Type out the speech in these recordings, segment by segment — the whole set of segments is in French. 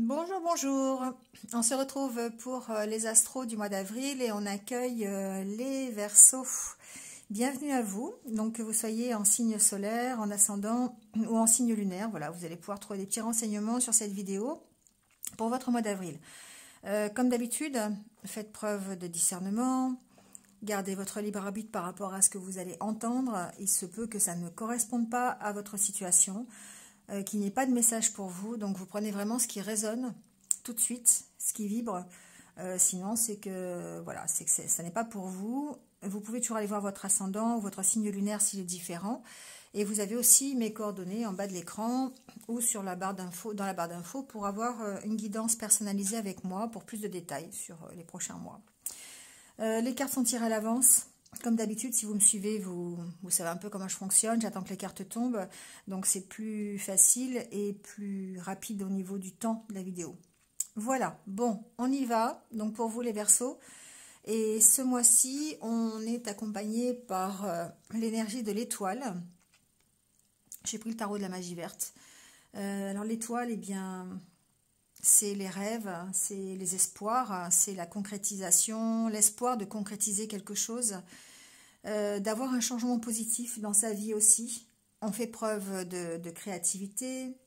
Bonjour, bonjour. On se retrouve pour les astros du mois d'avril et on accueille les Verseaux. Bienvenue à vous. Donc que vous soyez en signe solaire, en ascendant ou en signe lunaire, voilà, vous allez pouvoir trouver des petits renseignements sur cette vidéo pour votre mois d'avril. Comme d'habitude, faites preuve de discernement. Gardez votre libre arbitre par rapport à ce que vous allez entendre. Il se peut que ça ne corresponde pas à votre situation. Qu'il n'y ait pas de message pour vous, donc vous prenez vraiment ce qui résonne tout de suite, ce qui vibre, sinon c'est que voilà, ça n'est pas pour vous. Vous pouvez toujours aller voir votre ascendant ou votre signe lunaire s'il est différent, et vous avez aussi mes coordonnées en bas de l'écran ou sur la barre d'infos, dans la barre d'infos pour avoir une guidance personnalisée avec moi pour plus de détails sur les prochains mois. Les cartes sont tirées à l'avance. Comme d'habitude, si vous me suivez, vous savez un peu comment je fonctionne. J'attends que les cartes tombent. Donc, c'est plus facile et plus rapide au niveau du temps de la vidéo. Voilà. Bon, on y va. Donc, pour vous, les Verseaux. Et ce mois-ci, on est accompagné par l'énergie de l'étoile. J'ai pris le tarot de la magie verte. Alors, l'étoile, eh bien, c'est les rêves, c'est les espoirs, c'est la concrétisation, l'espoir de concrétiser quelque chose, d'avoir un changement positif dans sa vie aussi. On fait preuve de créativité,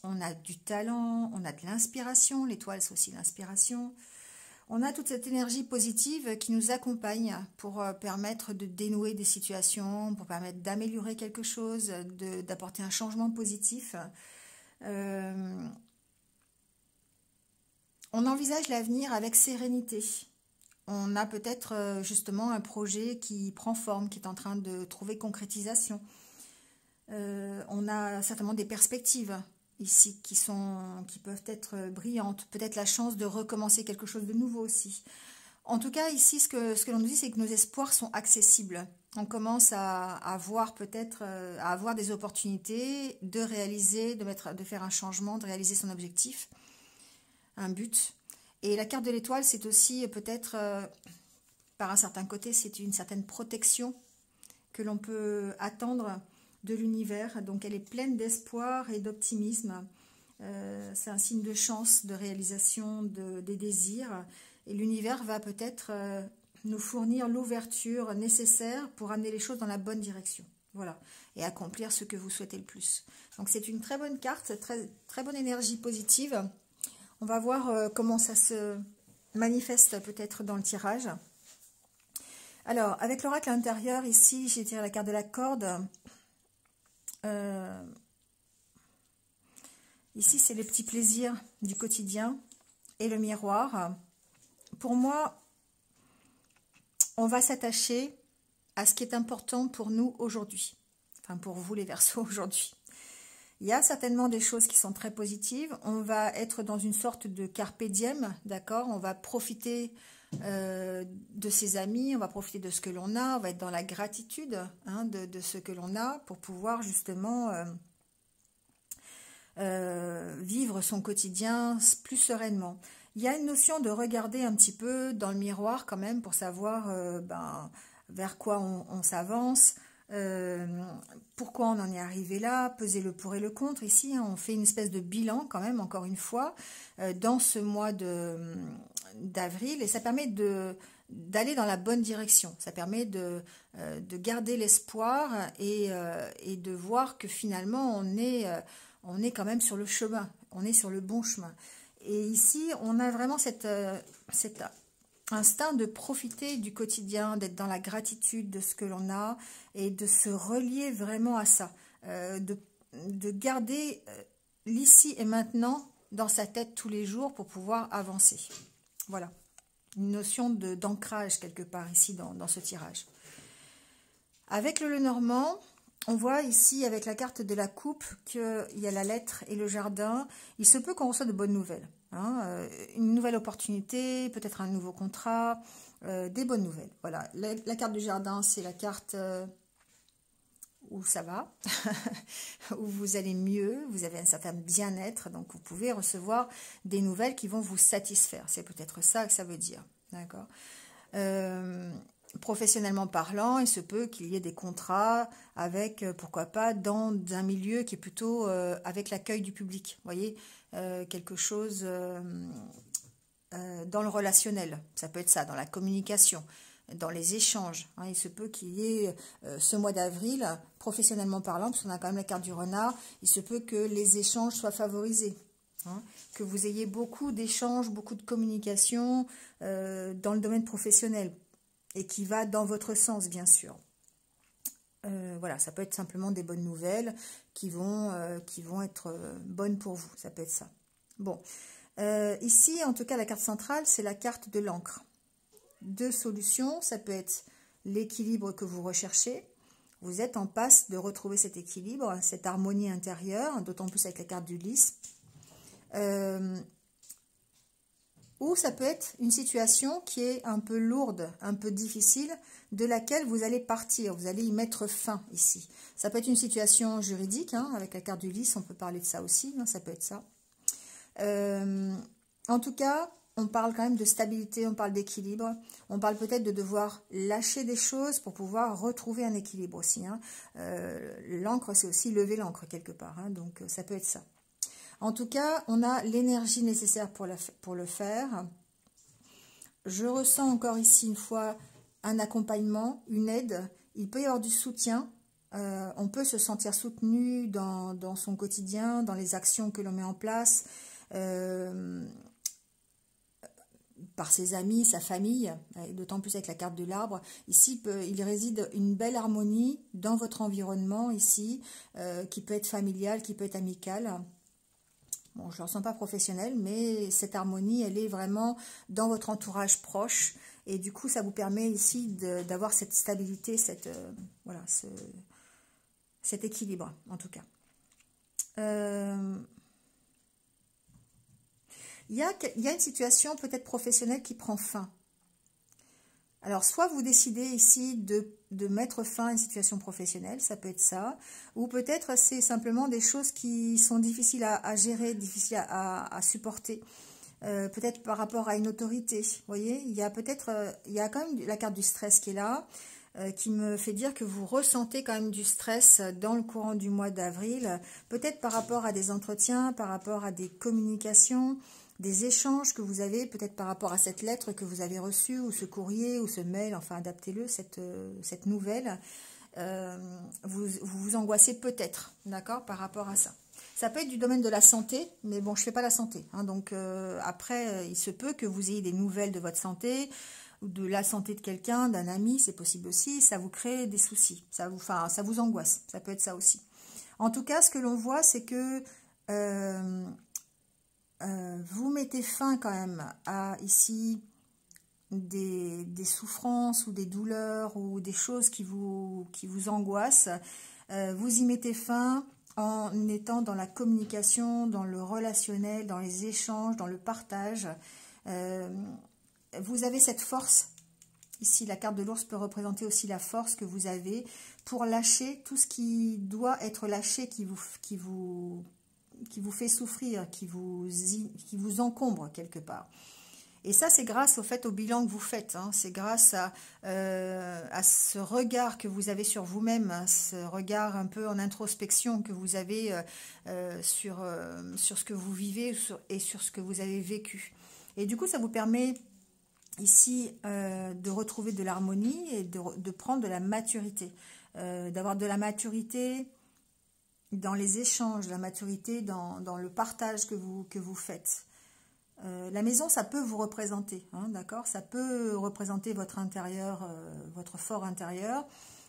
on a du talent, on a de l'inspiration, l'étoile c'est aussi l'inspiration. On a toute cette énergie positive qui nous accompagne pour permettre de dénouer des situations, pour permettre d'améliorer quelque chose, d'apporter un changement positif. On envisage l'avenir avec sérénité. On a peut-être justement un projet qui prend forme, qui est en train de trouver concrétisation. On a certainement des perspectives ici qui peuvent être brillantes. Peut-être la chance de recommencer quelque chose de nouveau aussi. En tout cas, ici, ce que l'on nous dit, c'est que nos espoirs sont accessibles. On commence à voir peut-être, à avoir des opportunités de réaliser, de faire un changement, de réaliser son objectif. Un but. Et la carte de l'étoile, c'est aussi peut-être, par un certain côté, c'est une certaine protection que l'on peut attendre de l'univers. Donc elle est pleine d'espoir et d'optimisme. C'est un signe de chance, de réalisation des désirs. Et l'univers va peut-être nous fournir l'ouverture nécessaire pour amener les choses dans la bonne direction. Voilà. Et accomplir ce que vous souhaitez le plus. Donc c'est une très bonne carte, très, très bonne énergie positive. On va voir comment ça se manifeste peut-être dans le tirage. Alors, avec l'oracle intérieur, ici, j'ai tiré la carte de la corde. Ici, c'est les petits plaisirs du quotidien et le miroir. Pour moi, on va s'attacher à ce qui est important pour nous aujourd'hui. Enfin, pour vous, les Verseaux, aujourd'hui. Il y a certainement des choses qui sont très positives. On va être dans une sorte de carpe diem, d'accord? On va profiter de ses amis, on va profiter de ce que l'on a, on va être dans la gratitude de ce que l'on a pour pouvoir justement vivre son quotidien plus sereinement. Il y a une notion de regarder un petit peu dans le miroir quand même pour savoir vers quoi on s'avance. Pourquoi on en est arrivé là, peser le pour et le contre. Ici, on fait une espèce de bilan quand même, encore une fois, dans ce mois d'avril, et ça permet d'aller dans la bonne direction. Ça permet de garder l'espoir et de voir que finalement, on est quand même sur le chemin, on est sur le bon chemin. Et ici, on a vraiment cet instinct de profiter du quotidien, d'être dans la gratitude de ce que l'on a et de se relier vraiment à ça, de garder l'ici et maintenant dans sa tête tous les jours pour pouvoir avancer. Voilà, une notion d'ancrage quelque part ici dans ce tirage. Avec le Lenormand, on voit ici avec la carte de la coupe qu'il y a la lettre et le jardin. Il se peut qu'on reçoive de bonnes nouvelles. Une nouvelle opportunité, peut-être un nouveau contrat, des bonnes nouvelles. Voilà, la carte du jardin, c'est la carte où ça va, où vous allez mieux, vous avez un certain bien-être, donc vous pouvez recevoir des nouvelles qui vont vous satisfaire. C'est peut-être ça que ça veut dire, d'accord. professionnellement parlant, il se peut qu'il y ait des contrats avec, pourquoi pas, dans un milieu qui est plutôt avec l'accueil du public. Vous voyez, quelque chose dans le relationnel. Ça peut être ça, dans la communication, dans les échanges. Hein. Il se peut qu'il y ait ce mois d'avril, professionnellement parlant, parce qu'on a quand même la carte du renard, il se peut que les échanges soient favorisés. Hein, que vous ayez beaucoup d'échanges, beaucoup de communication dans le domaine professionnel et qui va dans votre sens, bien sûr. Voilà, ça peut être simplement des bonnes nouvelles qui vont être bonnes pour vous. Ça peut être ça. Bon, ici, en tout cas, la carte centrale, c'est la carte de l'encre. Deux solutions, ça peut être l'équilibre que vous recherchez. Vous êtes en passe de retrouver cet équilibre, cette harmonie intérieure, d'autant plus avec la carte du lys. Ou ça peut être une situation qui est un peu lourde, un peu difficile, de laquelle vous allez partir, vous allez y mettre fin ici. Ça peut être une situation juridique, hein, avec la carte du lys, on peut parler de ça aussi, hein, ça peut être ça. En tout cas, on parle quand même de stabilité, on parle d'équilibre, on parle peut-être de devoir lâcher des choses pour pouvoir retrouver un équilibre aussi. Hein. L'encre, c'est aussi lever l'encre quelque part, hein, donc ça peut être ça. En tout cas, on a l'énergie nécessaire pour le faire. Je ressens encore ici une fois un accompagnement, une aide. Il peut y avoir du soutien. On peut se sentir soutenu dans son quotidien, dans les actions que l'on met en place, par ses amis, sa famille, d'autant plus avec la carte de l'arbre. Ici, il réside une belle harmonie dans votre environnement ici, qui peut être familial, qui peut être amical. Bon, je ne le ressens pas professionnel, mais cette harmonie, elle est vraiment dans votre entourage proche. Et du coup, ça vous permet ici d'avoir cette stabilité, voilà, cet équilibre, en tout cas. Il y a une situation peut-être professionnelle qui prend fin. Alors, soit vous décidez ici de mettre fin à une situation professionnelle, ça peut être ça, ou peut-être c'est simplement des choses qui sont difficiles à gérer, difficiles à supporter, peut-être par rapport à une autorité. Vous voyez, il y a quand même la carte du stress qui est là, qui me fait dire que vous ressentez quand même du stress dans le courant du mois d'avril, peut-être par rapport à des entretiens, par rapport à des communications, des échanges que vous avez, peut-être par rapport à cette lettre que vous avez reçue, ou ce courrier, ou ce mail, enfin adaptez-le, cette nouvelle, vous angoissez peut-être, d'accord, par rapport à ça. Ça peut être du domaine de la santé, mais bon, je ne fais pas la santé, hein, donc après, il se peut que vous ayez des nouvelles de votre santé, ou de la santé de quelqu'un, d'un ami, c'est possible aussi, ça vous crée des soucis, ça vous angoisse, ça peut être ça aussi. En tout cas, ce que l'on voit, c'est que vous mettez fin quand même à ici des souffrances ou des douleurs ou des choses qui vous angoissent. Vous y mettez fin en étant dans la communication, dans le relationnel, dans les échanges, dans le partage. Vous avez cette force. Ici, la carte de l'ours peut représenter aussi la force que vous avez pour lâcher tout ce qui doit être lâché, qui vous fait souffrir, qui vous encombre quelque part. Et ça, c'est grâce au bilan que vous faites. Hein. C'est grâce à ce regard que vous avez sur vous-même, hein, ce regard un peu en introspection que vous avez sur ce que vous vivez et sur ce que vous avez vécu. Et du coup, ça vous permet ici de retrouver de l'harmonie et de prendre de la maturité. D'avoir de la maturité dans les échanges, la maturité dans le partage que vous faites. La maison, ça peut vous représenter, hein, d'accord? Ça peut représenter votre intérieur, votre fort intérieur.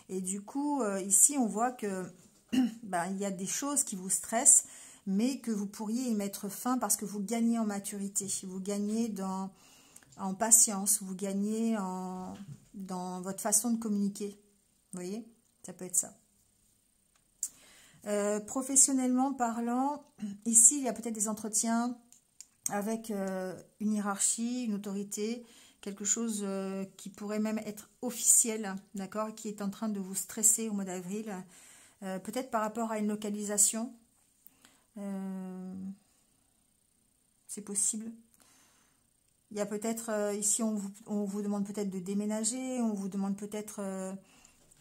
Et du coup, ici, on voit que il y a des choses qui vous stressent, mais que vous pourriez y mettre fin parce que vous gagnez en maturité, vous gagnez en patience, vous gagnez dans votre façon de communiquer. Vous voyez? Ça peut être ça. Professionnellement parlant, ici, il y a peut-être des entretiens avec une hiérarchie, une autorité, quelque chose qui pourrait même être officiel, d'accord, qui est en train de vous stresser au mois d'avril, peut-être par rapport à une localisation, c'est possible. Il y a peut-être, ici, on vous demande peut-être de déménager, on vous demande peut-être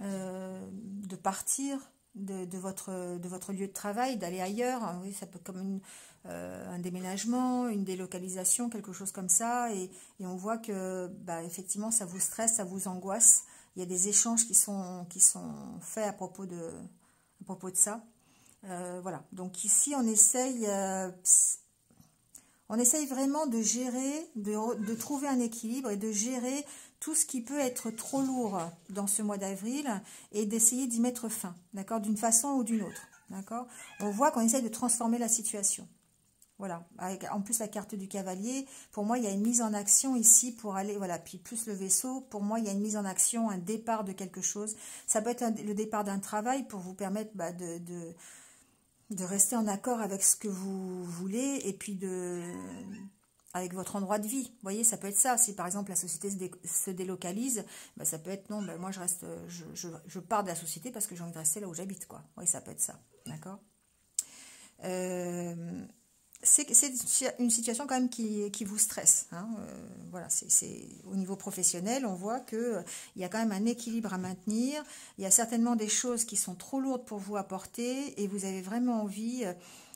de partir de votre lieu de travail, d'aller ailleurs. Oui, ça peut comme un déménagement, une délocalisation, quelque chose comme ça. Et on voit que, bah, effectivement, ça vous stresse, ça vous angoisse. Il y a des échanges qui sont faits à propos de ça. Voilà. Donc ici, on essaye vraiment de gérer, de trouver un équilibre et de gérer tout ce qui peut être trop lourd dans ce mois d'avril et d'essayer d'y mettre fin, d'accord, d'une façon ou d'une autre, d'accord. On voit qu'on essaye de transformer la situation. Voilà, en plus la carte du cavalier, pour moi il y a une mise en action ici pour aller, voilà, puis plus le vaisseau, pour moi il y a une mise en action, un départ de quelque chose. Ça peut être le départ d'un travail pour vous permettre de rester en accord avec ce que vous voulez et puis avec votre endroit de vie. Vous voyez, ça peut être ça. Si par exemple la société se délocalise, bah, ça peut être non, bah, moi je reste, je pars de la société parce que j'ai envie de rester là où j'habite, quoi. Oui, ça peut être ça, d'accord. C'est une situation quand même qui vous stresse, hein. Voilà, c'est au niveau professionnel, on voit que il y a quand même un équilibre à maintenir. Il y a certainement des choses qui sont trop lourdes pour vous à porter et vous avez vraiment envie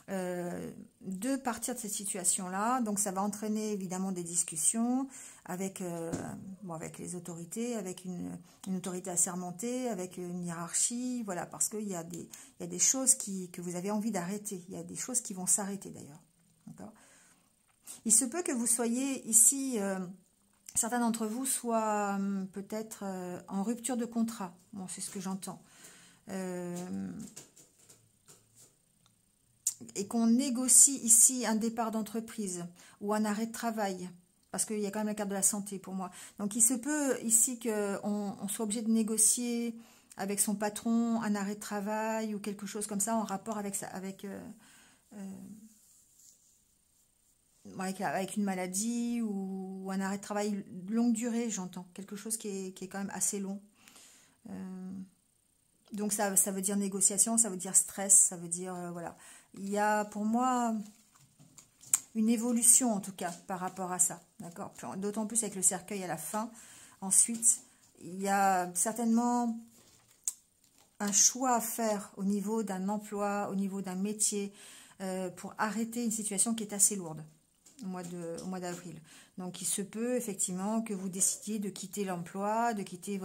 de partir de cette situation-là. Donc ça va entraîner évidemment des discussions avec les autorités, avec une autorité assermentée, avec une hiérarchie, voilà, parce qu'il y a des choses que vous avez envie d'arrêter. Il y a des choses qui vont s'arrêter d'ailleurs. Il se peut que vous soyez ici, certains d'entre vous soient peut-être en rupture de contrat. Bon, c'est ce que j'entends. Et qu'on négocie ici un départ d'entreprise ou un arrêt de travail. Parce qu'il y a quand même la carte de la santé pour moi. Donc il se peut ici qu'on soit obligé de négocier avec son patron un arrêt de travail ou quelque chose comme ça en rapport avec une maladie ou un arrêt de travail longue durée, j'entends. Quelque chose qui est quand même assez long. Donc ça veut dire négociation, ça veut dire stress, ça veut dire, voilà. Il y a pour moi une évolution en tout cas par rapport à ça, d'accord. D'autant plus avec le cercueil à la fin. Ensuite, il y a certainement un choix à faire au niveau d'un emploi, au niveau d'un métier, pour arrêter une situation qui est assez lourde au mois d'avril. Donc il se peut effectivement que vous décidiez de quitter l'emploi, de quitter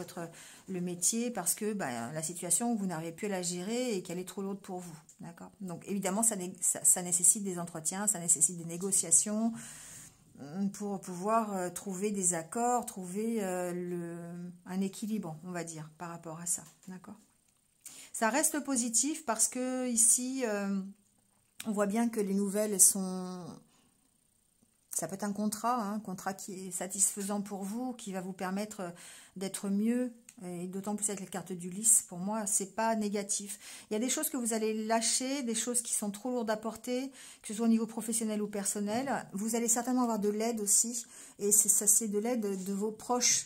le métier parce que la situation, vous n'arrivez plus à la gérer et qu'elle est trop lourde pour vous. D'accord. Donc évidemment, ça nécessite des entretiens, ça nécessite des négociations pour pouvoir trouver des accords, trouver un équilibre, on va dire, par rapport à ça. D'accord. Ça reste positif parce que ici, on voit bien que les nouvelles sont... Ça peut être un contrat qui est satisfaisant pour vous, qui va vous permettre d'être mieux, et d'autant plus avec la carte d'Ulysse, pour moi, c'est pas négatif. Il y a des choses que vous allez lâcher, des choses qui sont trop lourdes à porter, que ce soit au niveau professionnel ou personnel. Vous allez certainement avoir de l'aide aussi, et c'est de l'aide de vos proches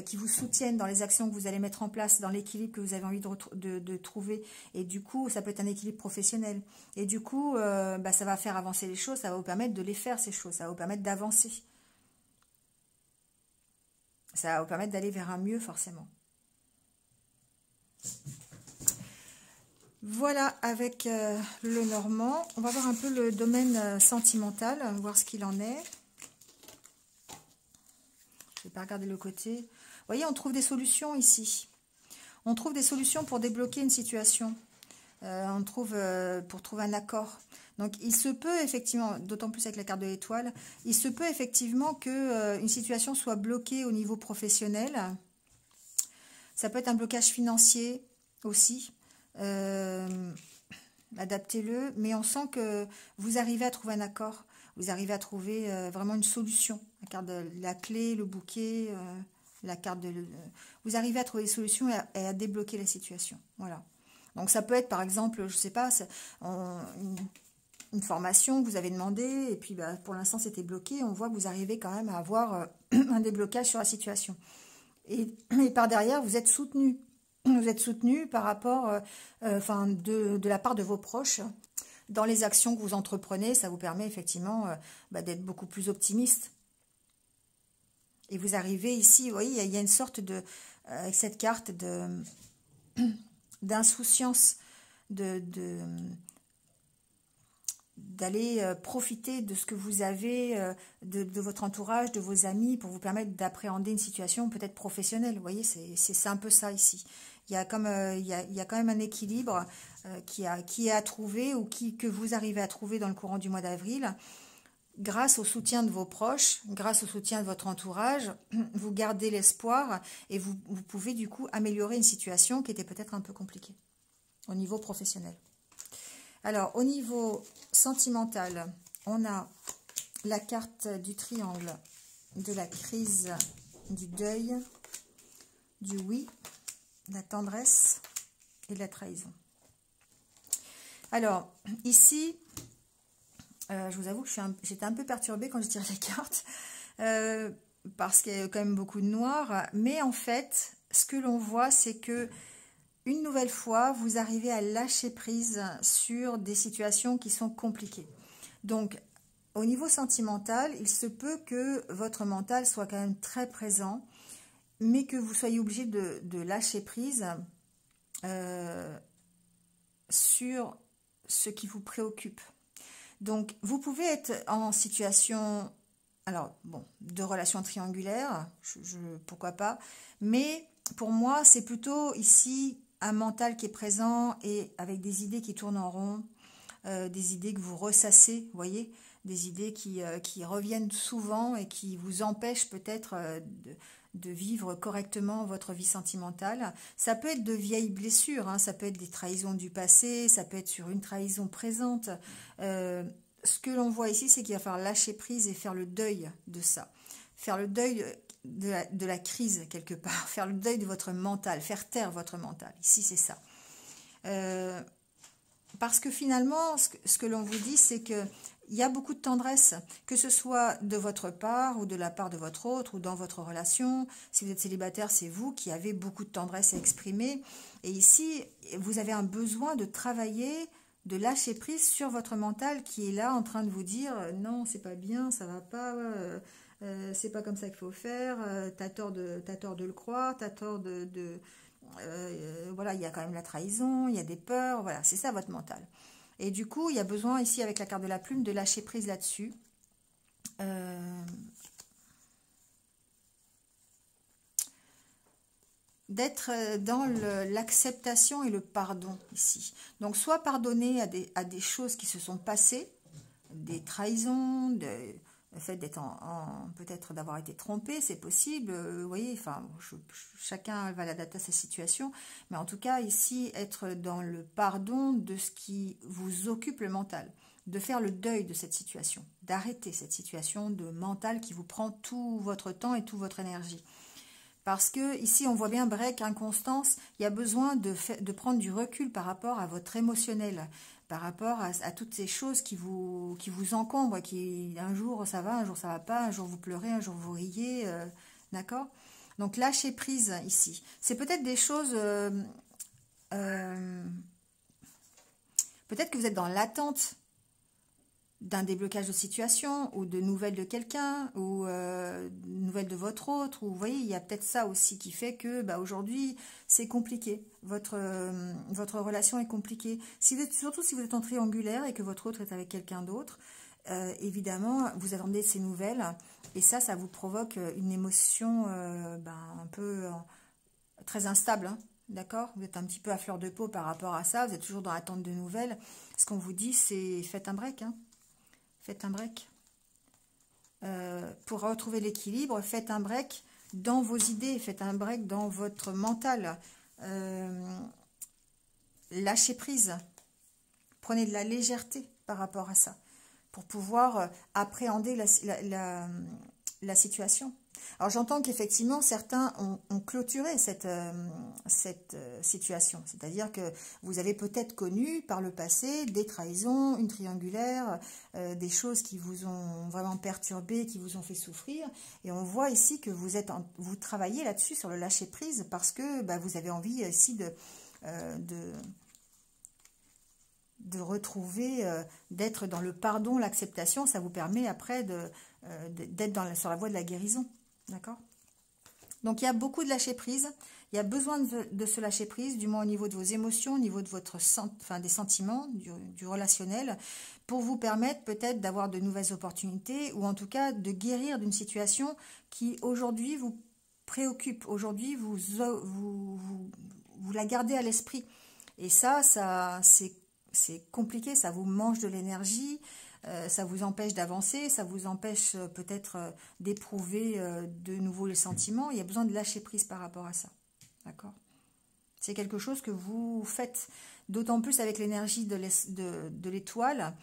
qui vous soutiennent dans les actions que vous allez mettre en place, dans l'équilibre que vous avez envie de trouver. Et du coup, ça peut être un équilibre professionnel. Et du coup, ça va faire avancer les choses, ça va vous permettre de les faire, ces choses. Ça va vous permettre d'avancer. Ça va vous permettre d'aller vers un mieux, forcément. Voilà, avec le Normand. On va voir un peu le domaine sentimental, voir ce qu'il en est. Je ne vais pas regarder le côté. Vous voyez, on trouve des solutions ici. On trouve des solutions pour débloquer une situation. Pour trouver un accord. Donc, il se peut effectivement, d'autant plus avec la carte de l'étoile, il se peut effectivement qu'une situation soit bloquée au niveau professionnel. Ça peut être un blocage financier aussi. Adaptez-le, mais on sent que vous arrivez à trouver un accord. Vous arrivez à trouver vraiment une solution. La carte de la clé, le bouquet, la carte de... vous arrivez à trouver des solutions et à débloquer la situation. Voilà. Donc ça peut être par exemple, je ne sais pas, une formation que vous avez demandé et puis pour l'instant c'était bloqué. On voit que vous arrivez quand même à avoir un déblocage sur la situation. Et par derrière, vous êtes soutenu. Vous êtes soutenu par rapport, de la part de vos proches. Dans les actions que vous entreprenez, ça vous permet effectivement d'être beaucoup plus optimiste. Et vous arrivez ici, vous voyez, il y a une sorte de, avec cette carte, d'insouciance, d'aller profiter de ce que vous avez, de votre entourage, de vos amis, pour vous permettre d'appréhender une situation peut-être professionnelle. Vous voyez, c'est un peu ça ici. Il y a comme, il y a quand même un équilibre qui est à trouver, ou que vous arrivez à trouver dans le courant du mois d'avril. Grâce au soutien de vos proches, grâce au soutien de votre entourage, vous gardez l'espoir et vous pouvez du coup améliorer une situation qui était peut-être un peu compliquée au niveau professionnel. Alors, au niveau sentimental, on a la carte du triangle, de la crise, du deuil, du oui, de la tendresse et de la trahison. Alors, ici, je vous avoue que j'étais un peu perturbée quand je tirais les cartes, parce qu'il y a quand même beaucoup de noir. Mais en fait, ce que l'on voit, c'est que une nouvelle fois, vous arrivez à lâcher prise sur des situations qui sont compliquées. Donc, au niveau sentimental, il se peut que votre mental soit quand même très présent, mais que vous soyez obligé de lâcher prise sur ce qui vous préoccupe. Donc, vous pouvez être en situation, alors, bon, de relation triangulaire, pourquoi pas, mais pour moi, c'est plutôt ici un mental qui est présent et avec des idées qui tournent en rond, des idées que vous ressassez, vous voyez, des idées qui reviennent souvent et qui vous empêchent peut-être de vivre correctement votre vie sentimentale. Ça peut être de vieilles blessures, hein, ça peut être des trahisons du passé, ça peut être sur une trahison présente. Ce que l'on voit ici, c'est qu'il va falloir lâcher prise et faire le deuil de ça. Faire le deuil de la crise quelque part, faire le deuil de votre mental, faire taire votre mental. Ici, c'est ça. Parce que finalement, ce que l'on vous dit, c'est que il y a beaucoup de tendresse, que ce soit de votre part ou de la part de votre autre ou dans votre relation. Si vous êtes célibataire, c'est vous qui avez beaucoup de tendresse à exprimer. Et ici, vous avez un besoin de travailler, de lâcher prise sur votre mental qui est là en train de vous dire non, c'est pas bien, ça va pas, c'est pas comme ça qu'il faut faire, t'as tort de le croire, t'as tort voilà, il y a quand même la trahison, il y a des peurs, voilà, c'est ça votre mental. Et du coup, il y a besoin ici, avec la carte de la plume, de lâcher prise là-dessus. D'être dans l'acceptation et le pardon ici. Donc, soit pardonner à des choses qui se sont passées, des trahisons, le fait d'être peut-être d'avoir été trompé, c'est possible, vous voyez, enfin, chacun va l'adapter à sa situation, mais en tout cas, ici, être dans le pardon de ce qui vous occupe le mental, de faire le deuil de cette situation, d'arrêter cette situation de mental qui vous prend tout votre temps et toute votre énergie. Parce que ici, on voit bien break, inconstance, il y a besoin de prendre du recul par rapport à votre émotionnel, par rapport à toutes ces choses qui vous encombrent, qui un jour ça va, un jour ça va pas, un jour vous pleurez, un jour vous riez, d'accord? Donc lâchez prise ici. C'est peut-être des choses, peut-être que vous êtes dans l'attente d'un déblocage de situation ou de nouvelles de quelqu'un ou nouvelles de votre autre, ou vous voyez, il y a peut-être ça aussi qui fait que aujourd'hui c'est compliqué, votre relation est compliquée, surtout si vous êtes en triangulaire et que votre autre est avec quelqu'un d'autre, évidemment vous attendez ces nouvelles et ça vous provoque une émotion un peu très instable, hein. D'accord, vous êtes un petit peu à fleur de peau par rapport à ça, vous êtes toujours dans l'attente de nouvelles. Ce qu'on vous dit, c'est faites un break, hein. Faites un break. Pour retrouver l'équilibre, faites un break dans vos idées, faites un break dans votre mental. Lâchez prise. Prenez de la légèreté par rapport à ça, pour pouvoir appréhender la situation. Alors j'entends qu'effectivement certains ont clôturé cette situation, c'est-à-dire que vous avez peut-être connu par le passé des trahisons, une triangulaire, des choses qui vous ont vraiment perturbé, qui vous ont fait souffrir, et on voit ici que vous travaillez là-dessus sur le lâcher prise parce que vous avez envie ici de retrouver, d'être dans le pardon, l'acceptation. Ça vous permet après d'être sur la voie de la guérison. D'accord? Donc, il y a beaucoup de lâcher prise. Il y a besoin de se lâcher prise, du moins au niveau de vos émotions, au niveau de votre des sentiments, du relationnel, pour vous permettre peut-être d'avoir de nouvelles opportunités ou en tout cas de guérir d'une situation qui aujourd'hui vous préoccupe. Aujourd'hui, vous la gardez à l'esprit. Et ça c'est compliqué, ça vous mange de l'énergie. Ça vous empêche d'avancer, ça vous empêche peut-être d'éprouver de nouveau les sentiments. Il y a besoin de lâcher prise par rapport à ça. D'accord? C'est quelque chose que vous faites, d'autant plus avec l'énergie de l'étoile.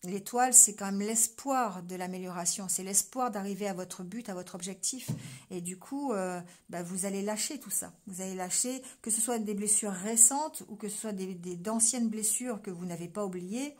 L'étoile, c'est quand même l'espoir de l'amélioration, c'est l'espoir d'arriver à votre but, à votre objectif. Et du coup, vous allez lâcher tout ça. Vous allez lâcher, que ce soit des blessures récentes ou que ce soit d'anciennes blessures que vous n'avez pas oubliées.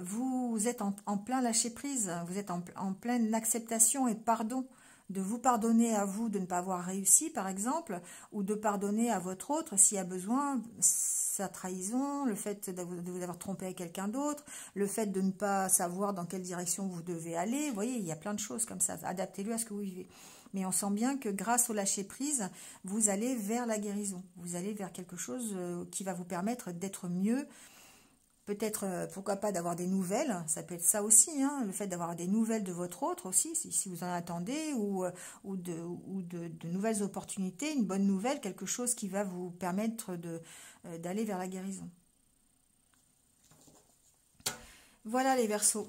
Vous êtes en plein lâcher prise, vous êtes en pleine acceptation et pardon. De vous pardonner à vous de ne pas avoir réussi, par exemple, ou de pardonner à votre autre s'il y a besoin, sa trahison, le fait de vous avoir trompé avec quelqu'un d'autre, le fait de ne pas savoir dans quelle direction vous devez aller. Vous voyez, il y a plein de choses comme ça. Adaptez-le à ce que vous vivez. Mais on sent bien que grâce au lâcher-prise, vous allez vers la guérison. Vous allez vers quelque chose qui va vous permettre d'être mieux. Peut-être, pourquoi pas, d'avoir des nouvelles, ça peut être ça aussi, hein, le fait d'avoir des nouvelles de votre autre aussi, si vous en attendez, ou de nouvelles opportunités, une bonne nouvelle, quelque chose qui va vous permettre d'aller vers la guérison. Voilà les Verseaux.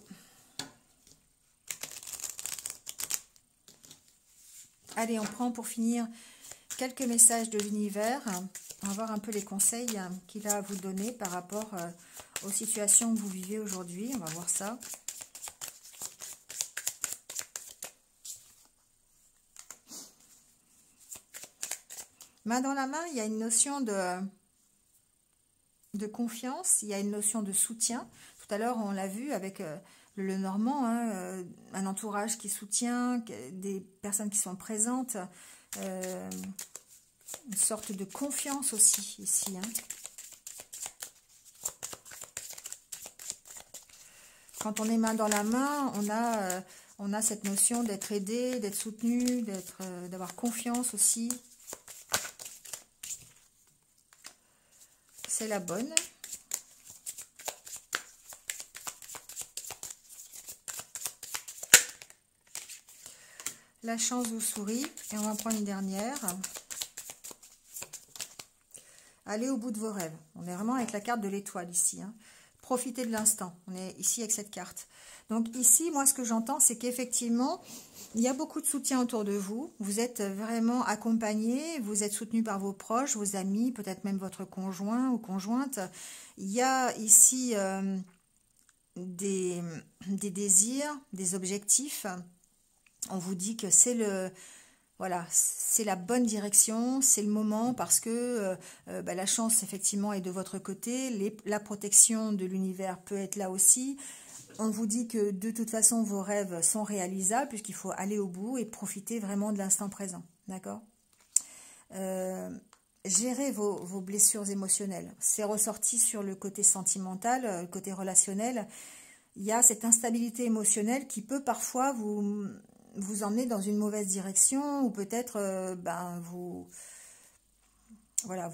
Allez, on prend pour finir quelques messages de l'univers. On va voir un peu les conseils qu'il a à vous donner par rapport aux situations que vous vivez aujourd'hui. On va voir ça. Main dans la main, il y a une notion de confiance, il y a une notion de soutien. Tout à l'heure, on l'a vu avec le Normand, hein, un entourage qui soutient, des personnes qui sont présentes, une sorte de confiance aussi ici, hein. Quand on est main dans la main, on a cette notion d'être aidé, d'être soutenu, d'avoir confiance aussi. C'est la bonne. La chance vous sourit. Et on va prendre une dernière. Allez au bout de vos rêves. On est vraiment avec la carte de l'étoile ici, hein. Profitez de l'instant. On est ici avec cette carte. Donc ici, moi, ce que j'entends, c'est qu'effectivement, il y a beaucoup de soutien autour de vous. Vous êtes vraiment accompagné. Vous êtes soutenu par vos proches, vos amis, peut-être même votre conjoint ou conjointe. Il y a ici des désirs, des objectifs. On vous dit que c'est voilà, c'est la bonne direction, c'est le moment parce que la chance effectivement est de votre côté, la protection de l'univers peut être là aussi. On vous dit que de toute façon vos rêves sont réalisables puisqu'il faut aller au bout et profiter vraiment de l'instant présent, d'accord? Gérez vos blessures émotionnelles. C'est ressorti sur le côté sentimental, le côté relationnel. Il y a cette instabilité émotionnelle qui peut parfois vous emmener dans une mauvaise direction ou peut-être vous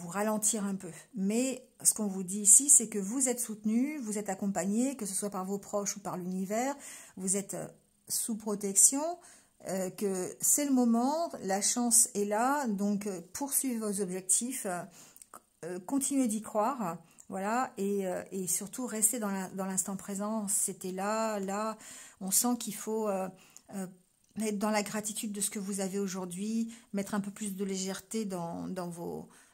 ralentir un peu. Mais ce qu'on vous dit ici, c'est que vous êtes soutenu, vous êtes accompagné, que ce soit par vos proches ou par l'univers, vous êtes sous protection, que c'est le moment, la chance est là, donc poursuivez vos objectifs, continuez d'y croire, voilà, et surtout restez dans l'instant présent. C'était là, on sent qu'il faut être dans la gratitude de ce que vous avez aujourd'hui, mettre un peu plus de légèreté dans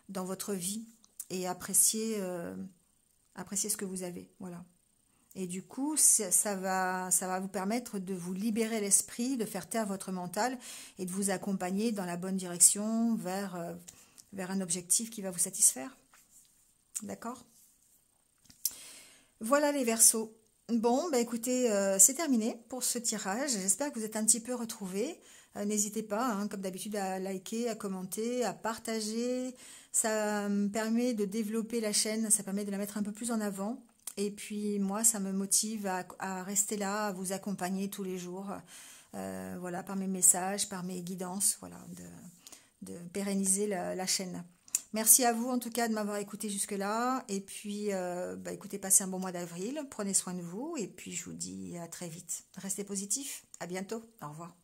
votre vie et apprécier ce que vous avez, voilà. Et du coup, ça va vous permettre de vous libérer l'esprit, de faire taire votre mental et de vous accompagner dans la bonne direction vers un objectif qui va vous satisfaire. D'accord? Voilà les Verseaux. Bon, écoutez, c'est terminé pour ce tirage. J'espère que vous êtes un petit peu retrouvés. N'hésitez pas, hein, comme d'habitude, à liker, à commenter, à partager. Ça me permet de développer la chaîne, ça permet de la mettre un peu plus en avant. Et puis moi, ça me motive à rester là, à vous accompagner tous les jours voilà, par mes messages, par mes guidances, voilà, de pérenniser la chaîne. Merci à vous en tout cas de m'avoir écouté jusque-là. Et puis, écoutez, passez un bon mois d'avril. Prenez soin de vous. Et puis, je vous dis à très vite. Restez positifs. À bientôt. Au revoir.